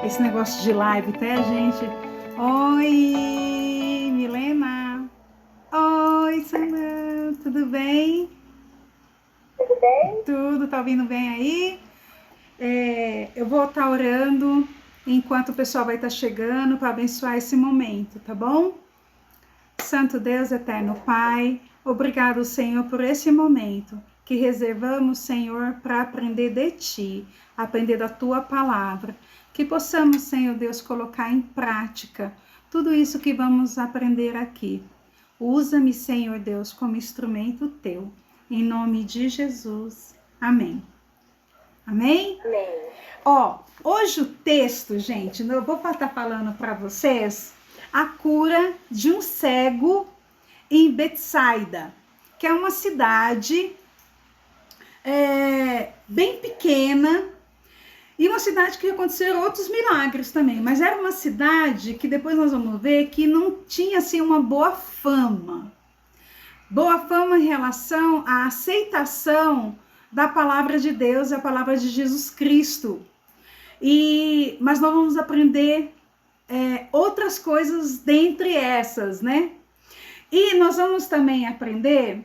esse negócio de live, tá, gente? Oi, Milena. Oi, Sandra. Tudo bem? Tudo bem? Tudo, tá ouvindo bem aí? Eu vou estar orando enquanto o pessoal vai estar chegando para abençoar esse momento, tá bom? Santo Deus, eterno Pai, obrigado, Senhor, por esse momento que reservamos, Senhor, para aprender de Ti, aprender da Tua palavra. Que possamos, Senhor Deus, colocar em prática tudo isso que vamos aprender aqui. Usa-me, Senhor Deus, como instrumento Teu. Em nome de Jesus. Amém. Amém? Amém. Hoje o texto, gente, eu vou estar falando para vocês a cura de um cego em Betsaida, que é uma cidade bem pequena e uma cidade que aconteceram outros milagres também, mas era uma cidade que depois nós vamos ver que não tinha assim uma boa fama em relação à aceitação da palavra de Deus e a palavra de Jesus Cristo. Mas nós vamos aprender outras coisas dentre essas, né? E nós vamos também aprender,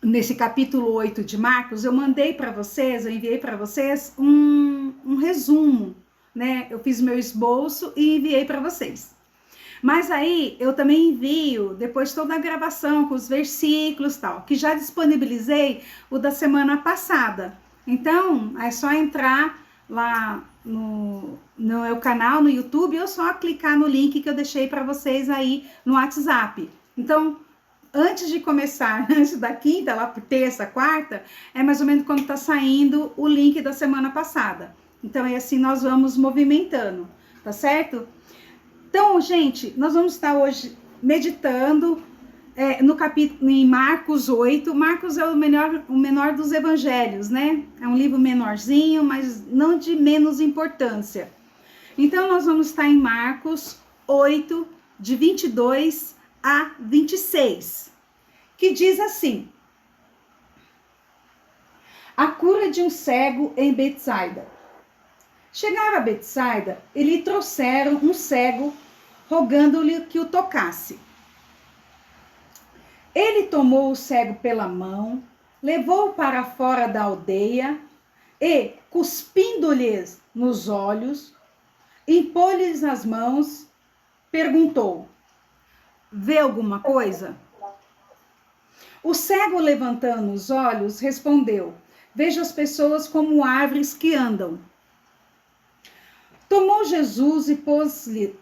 nesse capítulo 8 de Marcos, eu enviei para vocês um resumo, né? Eu fiz meu esboço e enviei para vocês. Mas aí eu também envio depois toda a gravação com os versículos e tal, que já disponibilizei o da semana passada. Então, é só entrar lá no meu canal, no YouTube, ou só clicar no link que eu deixei para vocês aí no WhatsApp. Então, antes de começar, antes da quinta, lá por terça, quarta, é mais ou menos quando tá saindo o link da semana passada. Então, é assim nós vamos movimentando, tá certo? Então, gente, nós vamos estar hoje meditando no capítulo em Marcos 8. Marcos é o menor dos evangelhos, né? É um livro menorzinho, mas não de menos importância. Então, nós vamos estar em Marcos 8, de 22 a 26, que diz assim: a cura de um cego em Betsaida. Chegaram a Betsaida e lhe trouxeram um cego, rogando-lhe que o tocasse. Ele tomou o cego pela mão, levou-o para fora da aldeia e, cuspindo-lhes nos olhos, impôs-lhes as mãos, perguntou: vê alguma coisa? O cego, levantando os olhos, respondeu: vejo as pessoas como árvores que andam. Tomou Jesus e pôs-lhe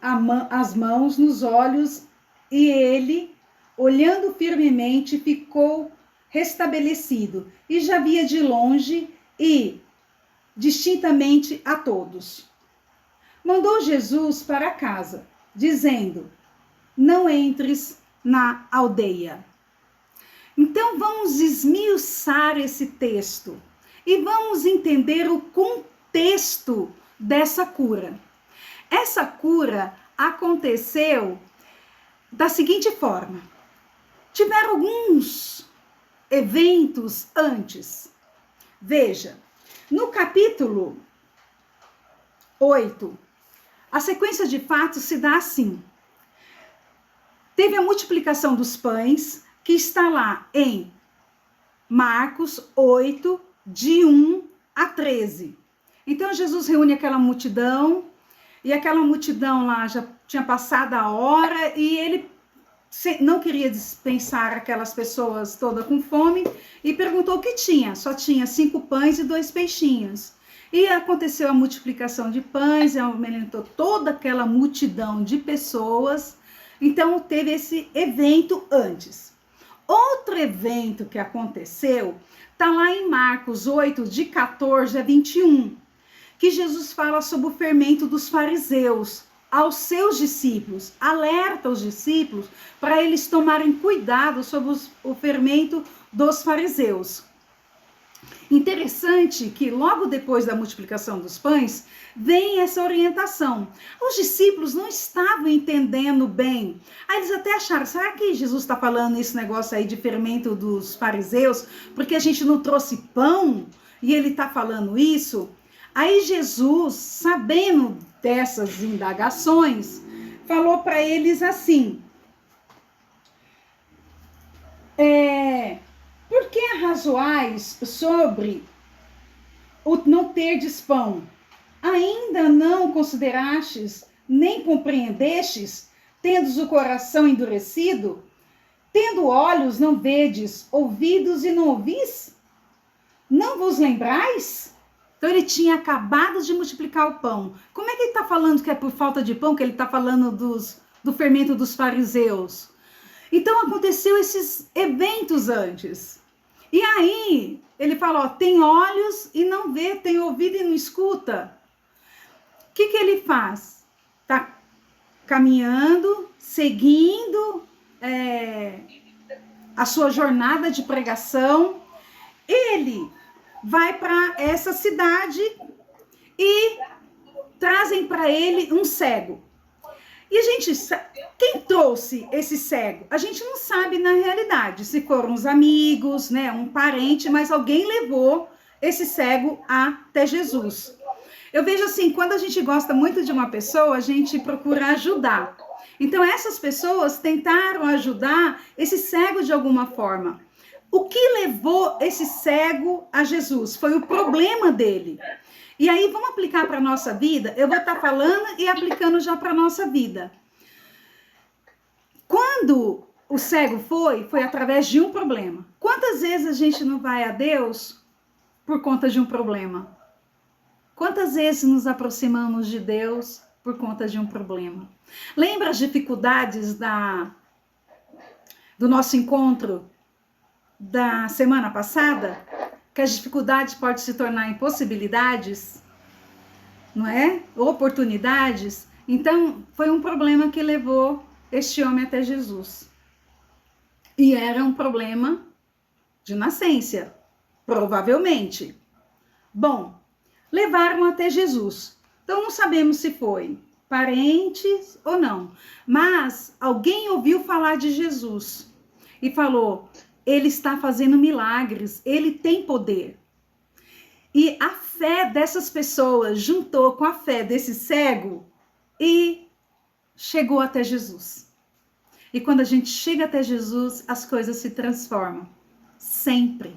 as mãos nos olhos, e ele, olhando firmemente, ficou restabelecido, e já via de longe e distintamente a todos. Mandou Jesus para casa, dizendo: não entres na aldeia. Então vamos esmiuçar esse texto e vamos entender o contexto dessa cura. Essa cura aconteceu da seguinte forma: tiveram alguns eventos antes. Veja, no capítulo 8, a sequência de fatos se dá assim. Teve a multiplicação dos pães, que está lá em Marcos 8, de 1 a 13. Então, Jesus reúne aquela multidão, e aquela multidão lá já tinha passado a hora, e ele não queria dispensar aquelas pessoas todas com fome, e perguntou o que tinha. Só tinha 5 pães e 2 peixinhos. E aconteceu a multiplicação de pães, e aumentou toda aquela multidão de pessoas. Então, teve esse evento antes. Outro evento que aconteceu está lá em Marcos 8, de 14 a 21, que Jesus fala sobre o fermento dos fariseus aos seus discípulos, alerta os discípulos para eles tomarem cuidado sobre o fermento dos fariseus. Interessante que logo depois da multiplicação dos pães, vem essa orientação. Os discípulos não estavam entendendo bem. Aí eles até acharam, será que Jesus está falando esse negócio aí de fermento dos fariseus, porque a gente não trouxe pão? E ele está falando isso? Aí Jesus, sabendo dessas indagações, falou para eles assim: por que arrazoais sobre o não terdes pão? Ainda não considerastes, nem compreendestes, tendes o coração endurecido? Tendo olhos, não vedes, ouvidos e não ouvis? Não vos lembrais? Então ele tinha acabado de multiplicar o pão. Como é que ele está falando que é por falta de pão, que ele está falando do fermento dos fariseus? Então aconteceu esses eventos antes. E aí ele fala, ó, tem olhos e não vê, tem ouvido e não escuta. O que ele faz? Está caminhando, seguindo a sua jornada de pregação. Ele vai para essa cidade e trazem para ele um cego. E a gente sabe, quem trouxe esse cego? A gente não sabe na realidade, se foram os amigos, né, um parente, mas alguém levou esse cego até Jesus. Eu vejo assim, quando a gente gosta muito de uma pessoa, a gente procura ajudar. Então essas pessoas tentaram ajudar esse cego de alguma forma. O que levou esse cego a Jesus? Foi o problema dele. E aí, vamos aplicar para a nossa vida? Eu vou estar falando e aplicando já para a nossa vida. Quando o cego foi através de um problema. Quantas vezes a gente não vai a Deus por conta de um problema? Quantas vezes nos aproximamos de Deus por conta de um problema? Lembra as dificuldades do nosso encontro da semana passada? Que as dificuldades podem se tornar impossibilidades, não é? Oportunidades. Então, foi um problema que levou este homem até Jesus. E era um problema de nascença, provavelmente. Bom, levaram até Jesus. Então, não sabemos se foi parentes ou não. Mas alguém ouviu falar de Jesus e falou: ele está fazendo milagres, ele tem poder. E a fé dessas pessoas juntou com a fé desse cego e chegou até Jesus. E quando a gente chega até Jesus, as coisas se transformam. Sempre.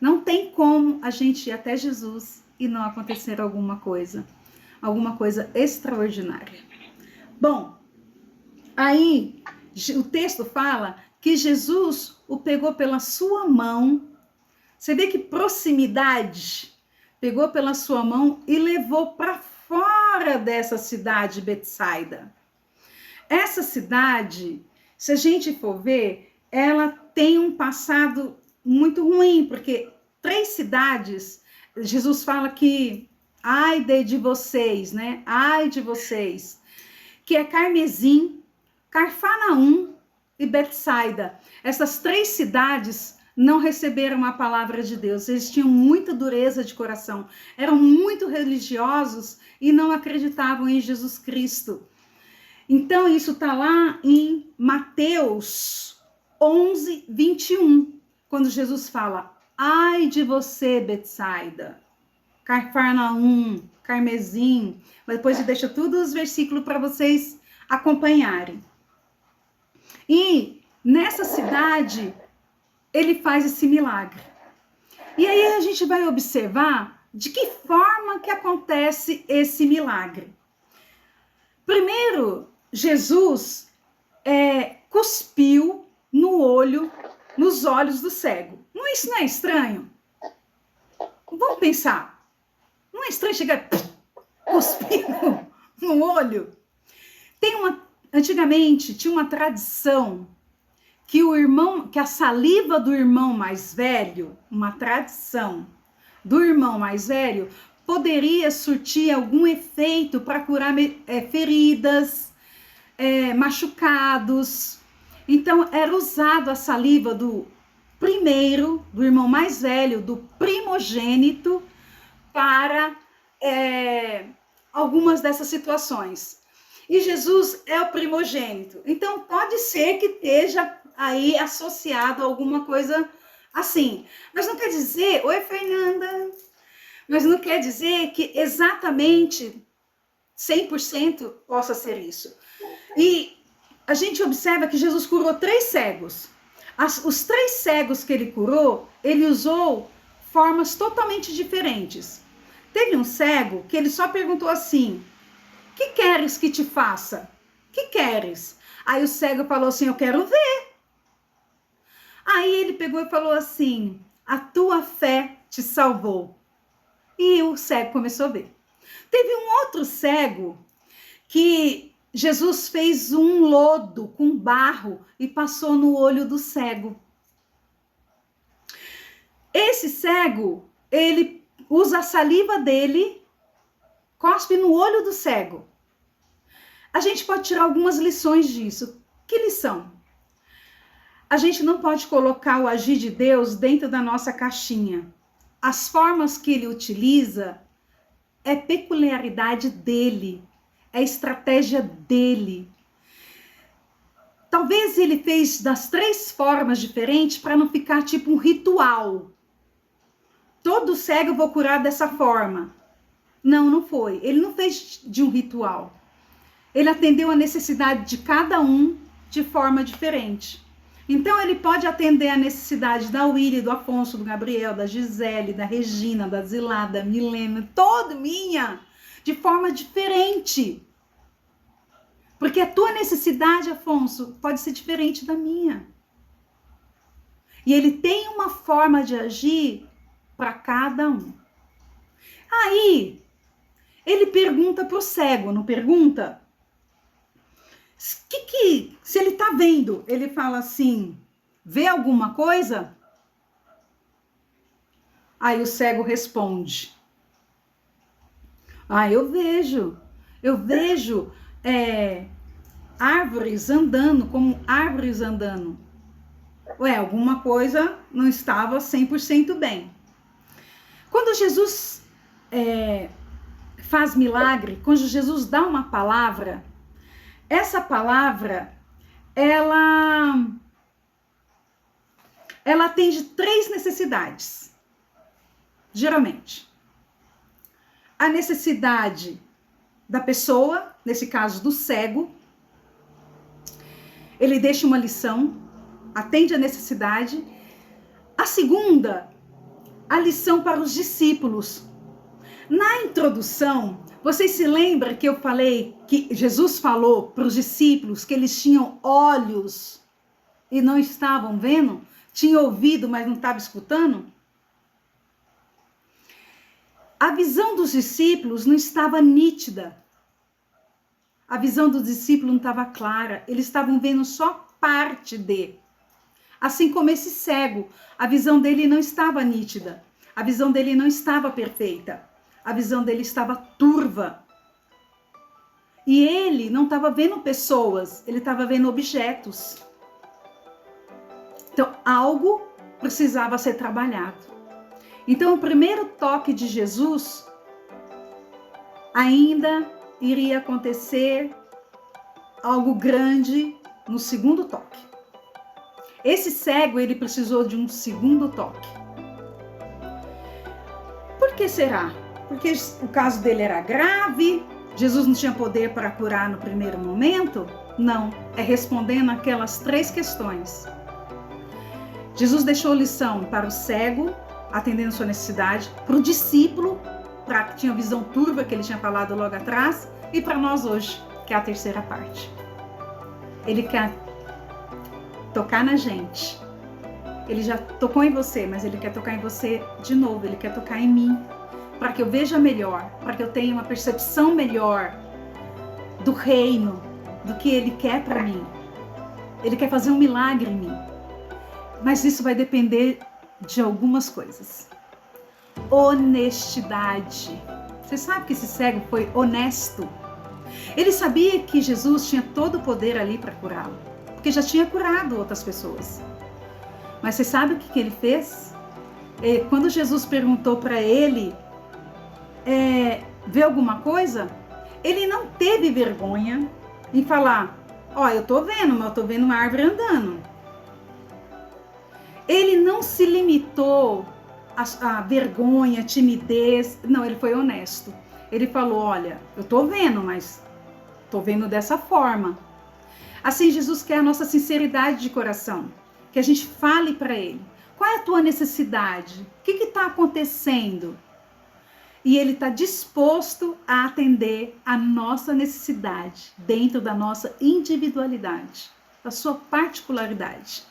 Não tem como a gente ir até Jesus e não acontecer alguma coisa extraordinária. Bom, aí o texto fala que Jesus o pegou pela sua mão. Você vê que proximidade. Pegou pela sua mão e levou para fora dessa cidade, Betsaida. Essa cidade, se a gente for ver, ela tem um passado muito ruim, porque 3 cidades, Jesus fala que ai de vocês, né? Ai de vocês, que é Carmezim, Cafarnaum e Betsaida. Essas 3 cidades não receberam a palavra de Deus. Eles tinham muita dureza de coração, eram muito religiosos e não acreditavam em Jesus Cristo. Então, isso está lá em Mateus 11, 21, quando Jesus fala: ai de você, Betsaida, Cafarnaum, Carmezim. Mas depois ele deixa todos os versículos para vocês acompanharem. E nessa cidade, ele faz esse milagre. E aí a gente vai observar de que forma que acontece esse milagre. Primeiro, Jesus cuspiu nos olhos do cego. Isso não é estranho? Vamos pensar. Não é estranho chegar cuspindo no olho? Antigamente tinha uma tradição que a saliva do irmão mais velho, uma tradição do irmão mais velho, poderia surtir algum efeito para curar feridas, machucados. Então, era usado a saliva do irmão mais velho, do primogênito, para algumas dessas situações. E Jesus é o primogênito. Então, pode ser que esteja aí associado a alguma coisa assim. Mas não quer dizer, oi Fernanda, mas não quer dizer que exatamente 100% possa ser isso. E a gente observa que Jesus curou 3 cegos. Os 3 cegos que ele curou, ele usou formas totalmente diferentes. Teve um cego que ele só perguntou assim: que queres que te faça? Que queres? Aí o cego falou assim: eu quero ver. Aí ele pegou e falou assim: a tua fé te salvou. E o cego começou a ver. Teve um outro cego que Jesus fez um lodo com barro e passou no olho do cego. Esse cego, ele usa a saliva dele, cospe no olho do cego. A gente pode tirar algumas lições disso. Que lição? A gente não pode colocar o agir de Deus dentro da nossa caixinha. As formas que ele utiliza é peculiaridade dele, é estratégia dele. Talvez ele fez das 3 formas diferentes para não ficar tipo um ritual. Todo cego eu vou curar dessa forma. Não, não foi. Ele não fez de um ritual. Ele atendeu a necessidade de cada um de forma diferente. Então ele pode atender a necessidade da Willy, do Afonso, do Gabriel, da Gisele, da Regina, da Zilá, da Milena, toda minha, de forma diferente. Porque a tua necessidade, Afonso, pode ser diferente da minha. E ele tem uma forma de agir para cada um. Aí, ele pergunta para o cego, não pergunta? Se ele está vendo, ele fala assim, vê alguma coisa? Aí o cego responde, eu vejo árvores andando, como árvores andando. Alguma coisa não estava 100% bem. Quando Jesus faz milagre, quando Jesus dá uma palavra, essa palavra, ela atende 3 necessidades, geralmente. A necessidade da pessoa, nesse caso do cego, ele deixa uma lição, atende a necessidade. A segunda, a lição para os discípulos. Na introdução, vocês se lembram que eu falei que Jesus falou para os discípulos que eles tinham olhos e não estavam vendo? Tinham ouvido, mas não estavam escutando? A visão dos discípulos não estava nítida. A visão dos discípulos não estava clara. Eles estavam vendo só parte de. Assim como esse cego, a visão dele não estava nítida. A visão dele não estava perfeita. A visão dele estava turva. E ele não estava vendo pessoas, ele estava vendo objetos. Então, algo precisava ser trabalhado. Então, o primeiro toque de Jesus ainda iria acontecer algo grande no segundo toque. Esse cego, ele precisou de um segundo toque. Por que será? Porque o caso dele era grave, Jesus não tinha poder para curar no primeiro momento? Não, é respondendo aquelas 3 questões. Jesus deixou lição para o cego, atendendo sua necessidade, para o discípulo, para que tinha visão turva, que ele tinha falado logo atrás, e para nós hoje, que é a terceira parte. Ele quer tocar na gente. Ele já tocou em você, mas ele quer tocar em você de novo, ele quer tocar em mim, para que eu veja melhor, para que eu tenha uma percepção melhor do reino, do que ele quer para mim. Ele quer fazer um milagre em mim. Mas isso vai depender de algumas coisas. Honestidade. Você sabe que esse cego foi honesto? Ele sabia que Jesus tinha todo o poder ali para curá-lo, porque já tinha curado outras pessoas. Mas você sabe o que ele fez? Quando Jesus perguntou para ele, vê alguma coisa? Ele não teve vergonha em falar, eu tô vendo, mas eu tô vendo uma árvore andando. Ele não se limitou à vergonha, à timidez. Não, ele foi honesto. Ele falou, olha, eu tô vendo, mas tô vendo dessa forma. Assim, Jesus quer a nossa sinceridade de coração, que a gente fale para ele. Qual é a tua necessidade? O que está acontecendo? E ele está disposto a atender a nossa necessidade, dentro da nossa individualidade, da sua particularidade.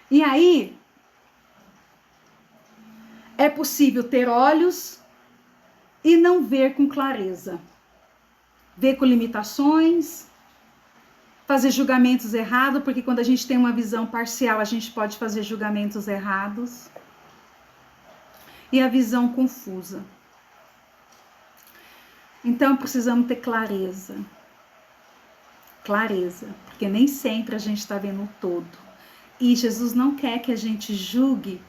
E aí, é possível ter olhos e não ver com clareza. Ver com limitações, fazer julgamentos errados, porque quando a gente tem uma visão parcial, a gente pode fazer julgamentos errados. E a visão confusa. Então precisamos ter clareza. Clareza, porque nem sempre a gente está vendo o todo. E Jesus não quer que a gente julgue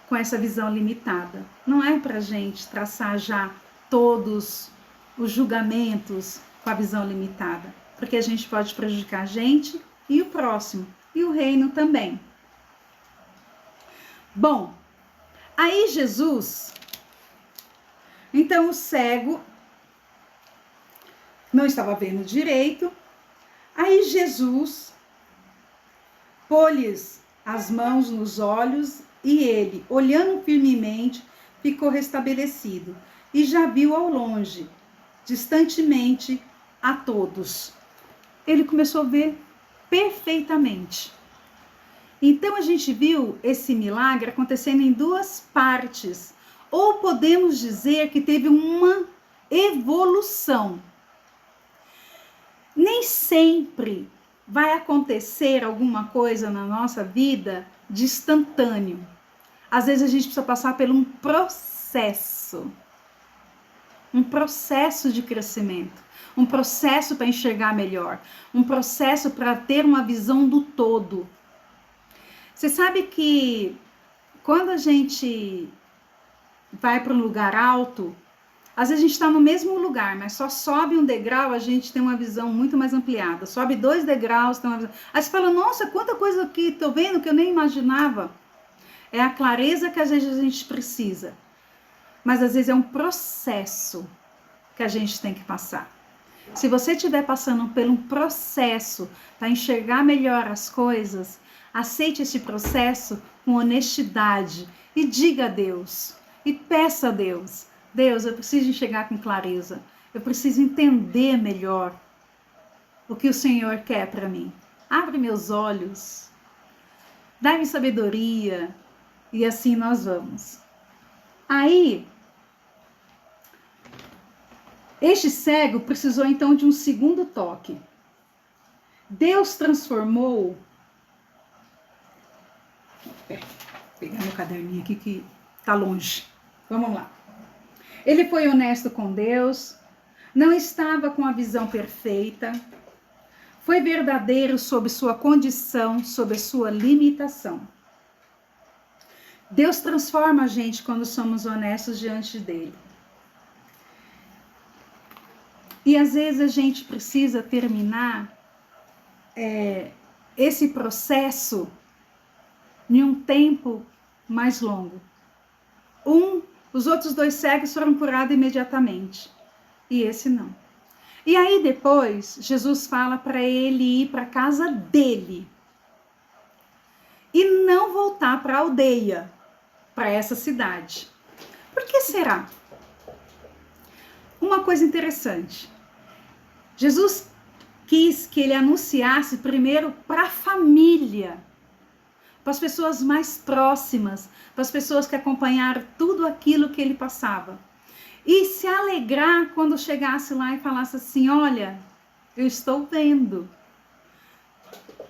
com essa visão limitada. Não é para a gente traçar já todos os julgamentos com a visão limitada, porque a gente pode prejudicar a gente e o próximo, e o reino também. Bom, aí Jesus, então o cego não estava vendo direito, aí Jesus pôs-lhes as mãos nos olhos e ele, olhando firmemente, ficou restabelecido e já viu ao longe, distantemente, a todos. Ele começou a ver perfeitamente. Então a gente viu esse milagre acontecendo em duas partes, ou podemos dizer que teve uma evolução. Nem sempre vai acontecer alguma coisa na nossa vida de instantâneo. Às vezes a gente precisa passar por um processo de crescimento, um processo para enxergar melhor, um processo para ter uma visão do todo. Você sabe que quando a gente vai para um lugar alto, às vezes a gente está no mesmo lugar, mas só sobe um degrau, a gente tem uma visão muito mais ampliada. Sobe 2 degraus, tem uma visão. Aí você fala, nossa, quanta coisa aqui estou vendo que eu nem imaginava. É a clareza que às vezes a gente precisa. Mas às vezes é um processo que a gente tem que passar. Se você estiver passando por um processo para enxergar melhor as coisas, aceite esse processo com honestidade e diga a Deus, e peça a Deus, Deus, eu preciso enxergar com clareza, eu preciso entender melhor o que o Senhor quer para mim. Abre meus olhos, dá-me sabedoria, e assim nós vamos. Aí, este cego precisou então de um segundo toque. Deus transformou... Vou pegar meu caderninho aqui que está longe. Vamos lá. Ele foi honesto com Deus, não estava com a visão perfeita, foi verdadeiro sobre sua condição, sobre sua limitação. Deus transforma a gente quando somos honestos diante dele. E às vezes a gente precisa terminar esse processo em um tempo mais longo. Os outros 2 cegos foram curados imediatamente. E esse não. E aí depois, Jesus fala para ele ir para a casa dele. E não voltar para a aldeia, para essa cidade. Por que será? Uma coisa interessante. Jesus quis que ele anunciasse primeiro para a família, para as pessoas mais próximas, para as pessoas que acompanharam tudo aquilo que ele passava. E se alegrar quando chegasse lá e falasse assim, olha, eu estou vendo.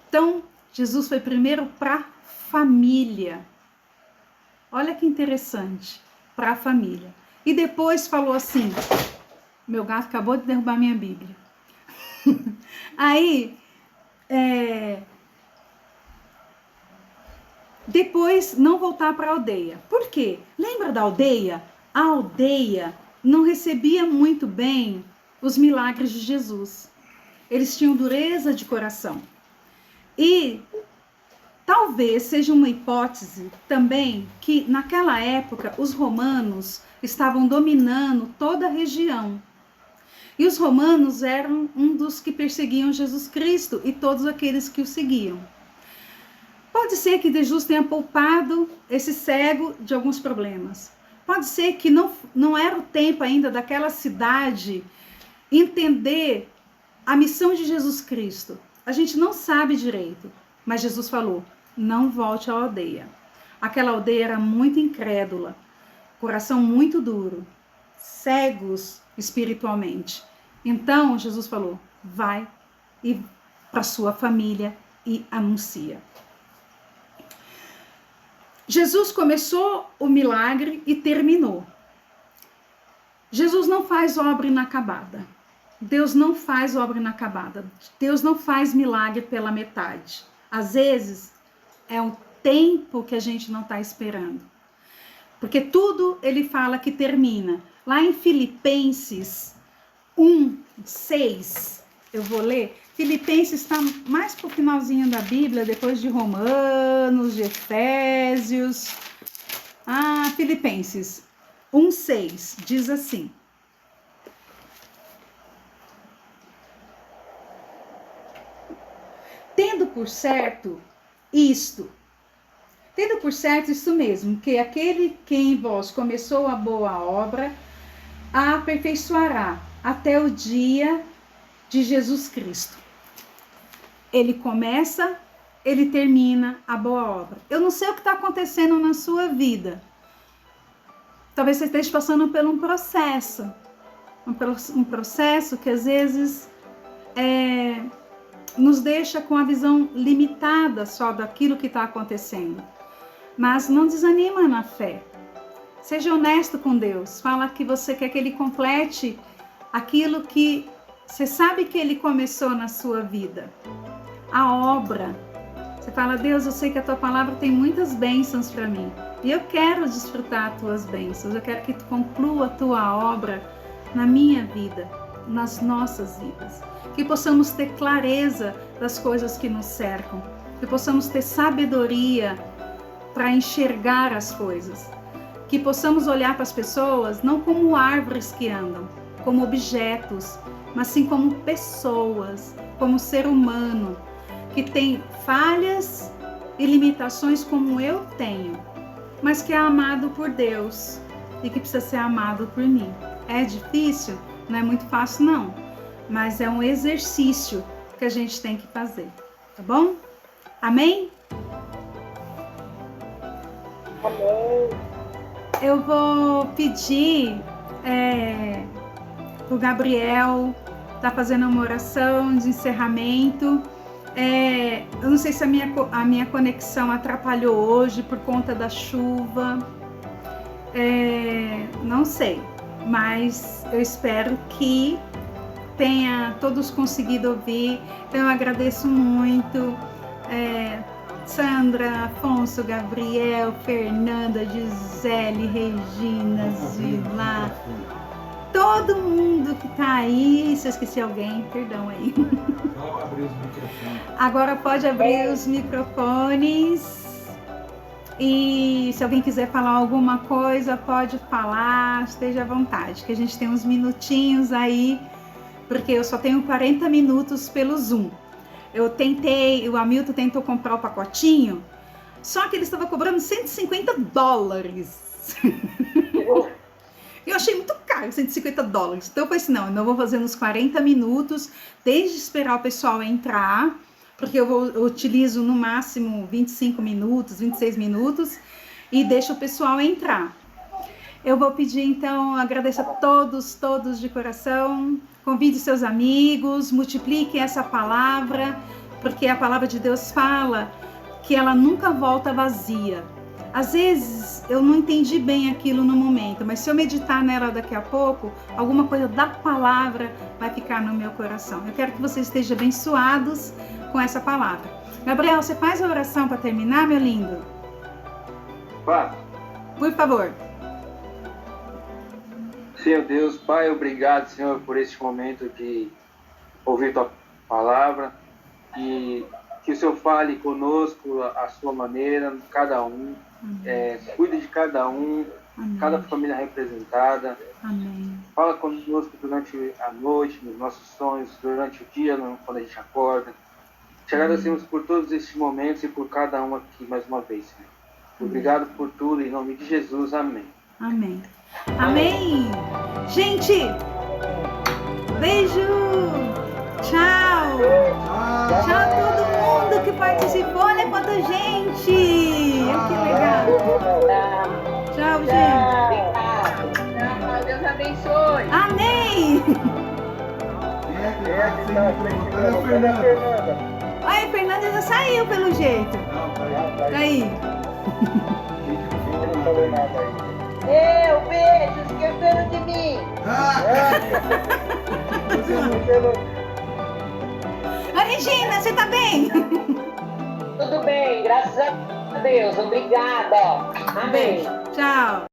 Então, Jesus foi primeiro para a família. Olha que interessante, para a família. E depois falou assim, meu gato acabou de derrubar minha Bíblia. Aí, depois não voltar para a aldeia. Por quê? Lembra da aldeia? A aldeia não recebia muito bem os milagres de Jesus. Eles tinham dureza de coração. E Talvez seja uma hipótese também que naquela época os romanos estavam dominando toda a região. E os romanos eram um dos que perseguiam Jesus Cristo e todos aqueles que o seguiam. Pode ser que Jesus tenha poupado esse cego de alguns problemas. Pode ser que não era o tempo ainda daquela cidade entender a missão de Jesus Cristo. A gente não sabe direito, mas Jesus falou, não volte à aldeia. Aquela aldeia era muito incrédula, coração muito duro, cegos espiritualmente. Então Jesus falou, vai e para sua família e anuncia. Jesus começou o milagre e terminou. Jesus não faz obra inacabada. Deus não faz obra inacabada. Deus não faz milagre pela metade. Às vezes, é um tempo que a gente não está esperando. Porque tudo ele fala que termina. Lá em Filipenses 1:6, eu vou ler. Filipenses está mais para o finalzinho da Bíblia, depois de Romanos, de Efésios. Filipenses 1:6 diz assim. Tendo por certo isto mesmo, que aquele que em vós começou a boa obra, a aperfeiçoará até o dia de Jesus Cristo. Ele começa, ele termina a boa obra. Eu não sei o que está acontecendo na sua vida. Talvez você esteja passando por um processo. Um processo que às vezes nos deixa com a visão limitada só daquilo que está acontecendo. Mas não desanima na fé. Seja honesto com Deus. Fala que você quer que Ele complete aquilo que você sabe que Ele começou na sua vida. A obra. Você fala, Deus, eu sei que a Tua palavra tem muitas bênçãos para mim. E eu quero desfrutar as Tuas bênçãos. Eu quero que Tu conclua a Tua obra na minha vida, nas nossas vidas. Que possamos ter clareza das coisas que nos cercam. Que possamos ter sabedoria para enxergar as coisas. Que possamos olhar para as pessoas não como árvores que andam, como objetos, mas sim como pessoas, como ser humano, que tem falhas e limitações como eu tenho, mas que é amado por Deus e que precisa ser amado por mim. É difícil? Não é muito fácil não, mas é um exercício que a gente tem que fazer, tá bom? Amém? Amém. Eu vou pedir o Gabriel tá fazendo uma oração de encerramento. Eu não sei se a minha conexão atrapalhou hoje por conta da chuva. Não sei, mas eu espero que tenha todos conseguido ouvir. Então eu agradeço muito. Sandra, Afonso, Gabriel, Fernanda, Gisele, Regina, Zila, todo mundo que tá aí. Se eu esqueci alguém, perdão aí. Agora pode abrir os microfones. E se alguém quiser falar alguma coisa, pode falar, esteja à vontade, que a gente tem uns minutinhos aí, porque eu só tenho 40 minutos pelo Zoom. O Hamilton tentou comprar o pacotinho, só que ele estava cobrando $150. Eu achei muito caro, $150. Então eu falei assim, não, eu não vou fazer nos 40 minutos, desde esperar o pessoal entrar, porque eu utilizo no máximo 25 minutos, 26 minutos, e deixo o pessoal entrar. Eu vou pedir, então, agradeço a todos de coração. Convide seus amigos, multiplique essa palavra, porque a palavra de Deus fala que ela nunca volta vazia. Às vezes, eu não entendi bem aquilo no momento, mas se eu meditar nela daqui a pouco, alguma coisa da palavra vai ficar no meu coração. Eu quero que vocês estejam abençoados com essa palavra. Gabriel, você faz a oração para terminar, meu lindo? Faço. Por favor. Senhor Deus, Pai, obrigado, Senhor, por esse momento de ouvir Tua palavra, que Que o Senhor fale conosco a sua maneira, cada um. Cuide de cada um, Amém. cada família representada. Amém. Fala conosco durante a noite, nos nossos sonhos, durante o dia, quando a gente acorda. Te agradecemos por todos estes momentos e por cada um aqui mais uma vez, Senhor. Obrigado por tudo, em nome de Jesus. Amém. Amém. Amém. Gente, beijo. Tchau. Tchau a todo mundo que participou. Olha quanta gente. Que legal. Tchau, gente. Tchau, Deus abençoe. Amém. Olha, a Fernanda já saiu pelo jeito. Tá aí. Beijo, esquecendo de mim. A Regina, você tá bem? Tudo bem, graças a Deus. Obrigada. Amém. Beijo. Tchau.